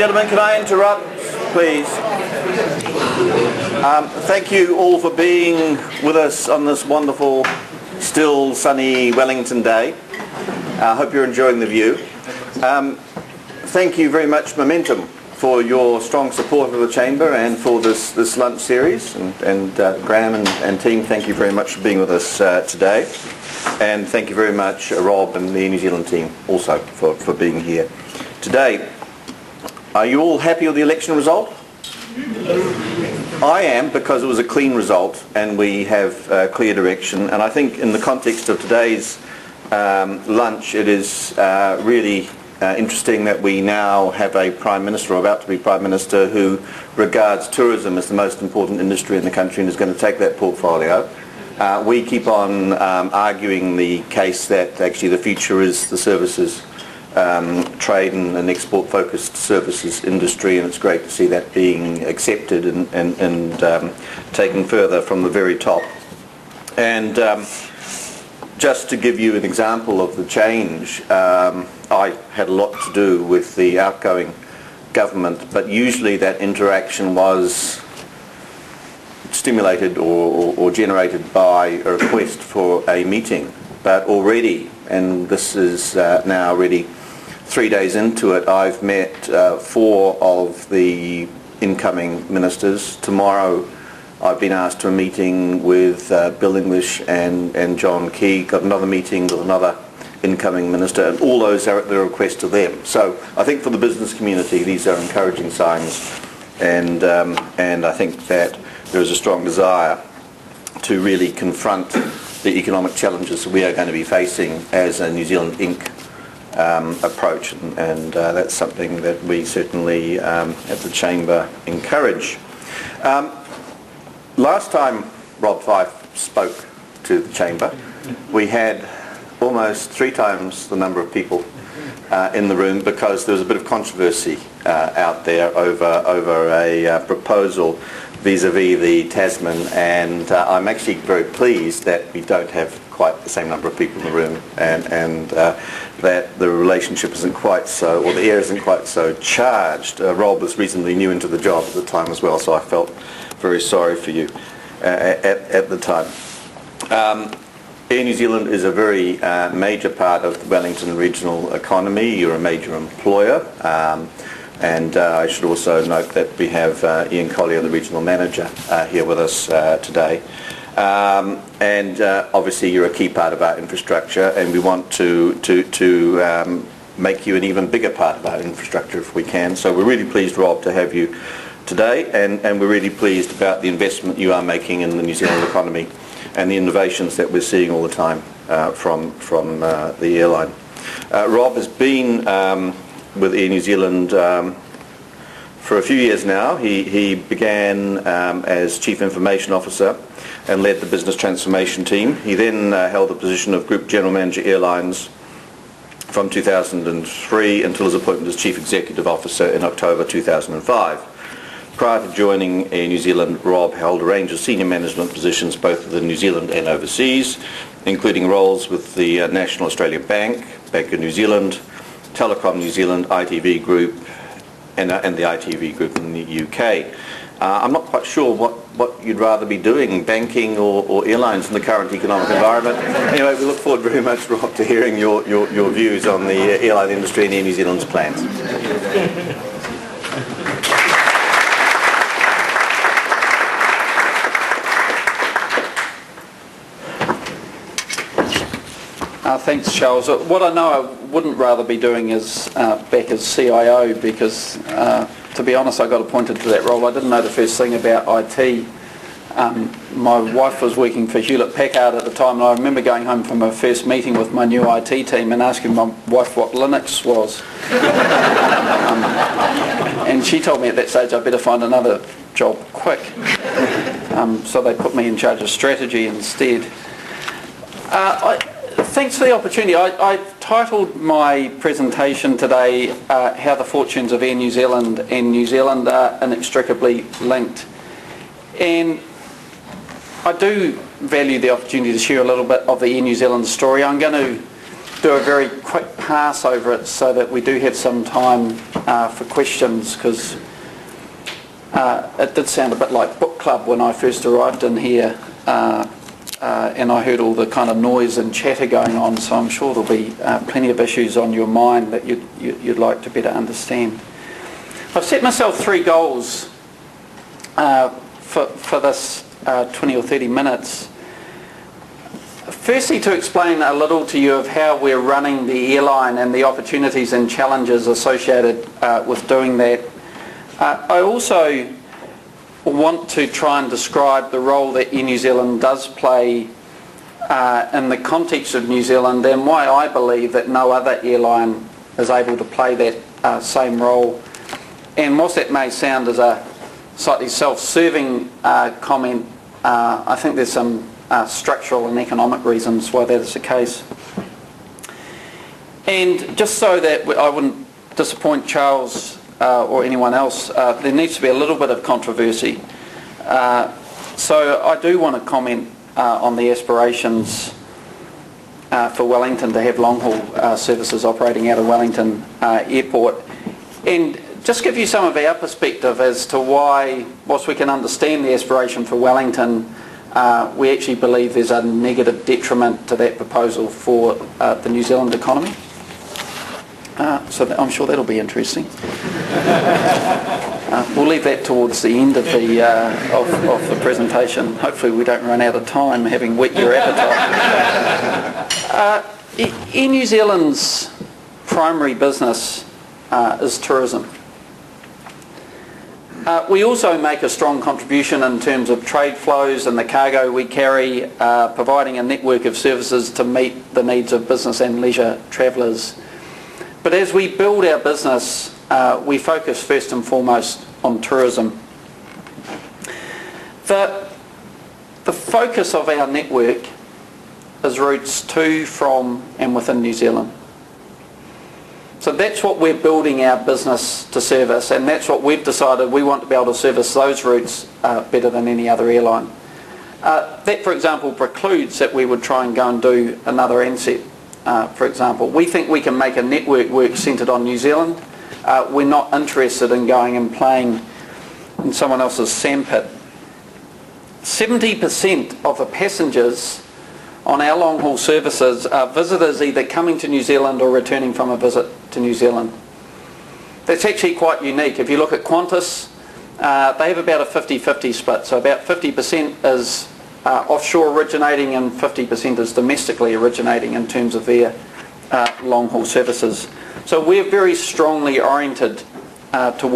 gentlemen, can I interrupt, please? Thank you all for being with us on this wonderful, still sunny Wellington day. I hope you're enjoying the view. Thank you very much, Momentum, for your strong support of the Chamber and for this lunch series. And Graham and team, thank you very much for being with us today. And thank you very much, Rob and the New Zealand team also for being here today. Are you all happy with the election result? I am, because it was a clean result and we have clear direction. And I think in the context of today's lunch, it is really interesting that we now have a Prime Minister, or about to be Prime Minister, who regards tourism as the most important industry in the country and is going to take that portfolio. We keep on arguing the case that actually the future is the services, trade and export-focused services industry, and it's great to see that being accepted and taken further from the very top. And just to give you an example of the change, I had a lot to do with the outgoing government, but usually that interaction was stimulated or generated by a request for a meeting. But already, and this is now already 3 days into it, I've met 4 of the incoming ministers. Tomorrow I've been asked to a meeting with Bill English and John Key. Got another meeting with another incoming minister, and all those are at the request of them. So I think for the business community these are encouraging signs, and I think that there is a strong desire to really confront the economic challenges that we are going to be facing as a New Zealand Inc. Approach, and that's something that we certainly at the Chamber encourage. Last time Rob Fyfe spoke to the Chamber, we had almost 3 times the number of people in the room, because there was a bit of controversy out there over a proposal vis-a-vis the Tasman, and I'm actually very pleased that we don't have quite the same number of people in the room, and that the relationship isn't quite so, or the air isn't quite so charged. Rob was reasonably new into the job at the time as well, so I felt very sorry for you at the time. Air New Zealand is a very major part of the Wellington regional economy. You're a major employer. And I should also note that we have Ian Collier, the regional manager, here with us today. And obviously you're a key part of our infrastructure, and we want to make you an even bigger part of our infrastructure if we can. So we're really pleased, Rob, to have you today, and we're really pleased about the investment you are making in the New Zealand economy and the innovations that we're seeing all the time from the airline. Rob has been with Air New Zealand for a few years now. He began as Chief Information Officer and led the business transformation team. He then held the position of Group General Manager Airlines from 2003 until his appointment as Chief Executive Officer in October 2005. Prior to joining Air New Zealand, Rob held a range of senior management positions both within New Zealand and overseas, including roles with the National Australia Bank, Bank of New Zealand, Telecom New Zealand, ITV Group, and the ITV Group in the UK. I'm not quite sure what you'd rather be doing, banking or airlines, in the current economic environment. Anyway, we look forward very much, Rob, to hearing your views on the airline industry and Air New Zealand's plans. Thanks, Charles. What I know I wouldn't rather be doing is back as CIO, because to be honest, I got appointed to that role. I didn't know the first thing about IT. My wife was working for Hewlett Packard at the time, and I remember going home from my first meeting with my new IT team and asking my wife what Linux was. And she told me at that stage I better find another job quick. So they put me in charge of strategy instead. Thanks for the opportunity. I titled my presentation today, How the Fortunes of Air New Zealand and New Zealand are inextricably linked. And I do value the opportunity to share a little bit of the Air New Zealand story. I'm going to do a very quick pass over it so that we do have some time for questions, because it did sound a bit like book club when I first arrived in here, and I heard all the kind of noise and chatter going on, so I'm sure there'll be plenty of issues on your mind that you'd like to better understand. I've set myself 3 goals for this 20 or 30 minutes. Firstly, to explain a little to you of how we're running the airline and the opportunities and challenges associated with doing that. I also want to try and describe the role that Air New Zealand does play in the context of New Zealand, and why I believe that no other airline is able to play that same role. And whilst that may sound as a slightly self-serving comment, I think there's some structural and economic reasons why that is the case. And just so that I wouldn't disappoint Charles or anyone else, there needs to be a little bit of controversy. So I do want to comment on the aspirations for Wellington to have long-haul services operating out of Wellington Airport, and just give you some of our perspective as to why, whilst we can understand the aspiration for Wellington, we actually believe there's a negative detriment to that proposal for the New Zealand economy. So I'm sure that'll be interesting. We'll leave that towards the end of the presentation. Hopefully we don't run out of time having whet your appetite. Air New Zealand's primary business is tourism. We also make a strong contribution in terms of trade flows and the cargo we carry, providing a network of services to meet the needs of business and leisure travellers. But as we build our business, we focus first and foremost on tourism. The focus of our network is routes to, from and within New Zealand. So that's what we're building our business to service, and that's what we've decided we want to be able to service those routes better than any other airline. That, for example, precludes that we would try and go and do another Ansett, for example. We think we can make a network work centred on New Zealand. We're not interested in going and playing in someone else's sandpit. 70% of the passengers on our long-haul services are visitors either coming to New Zealand or returning from a visit to New Zealand. That's actually quite unique. If you look at Qantas, they have about a 50-50 split. So about 50% is offshore originating and 50% is domestically originating in terms of their long-haul services. So we're very strongly oriented towards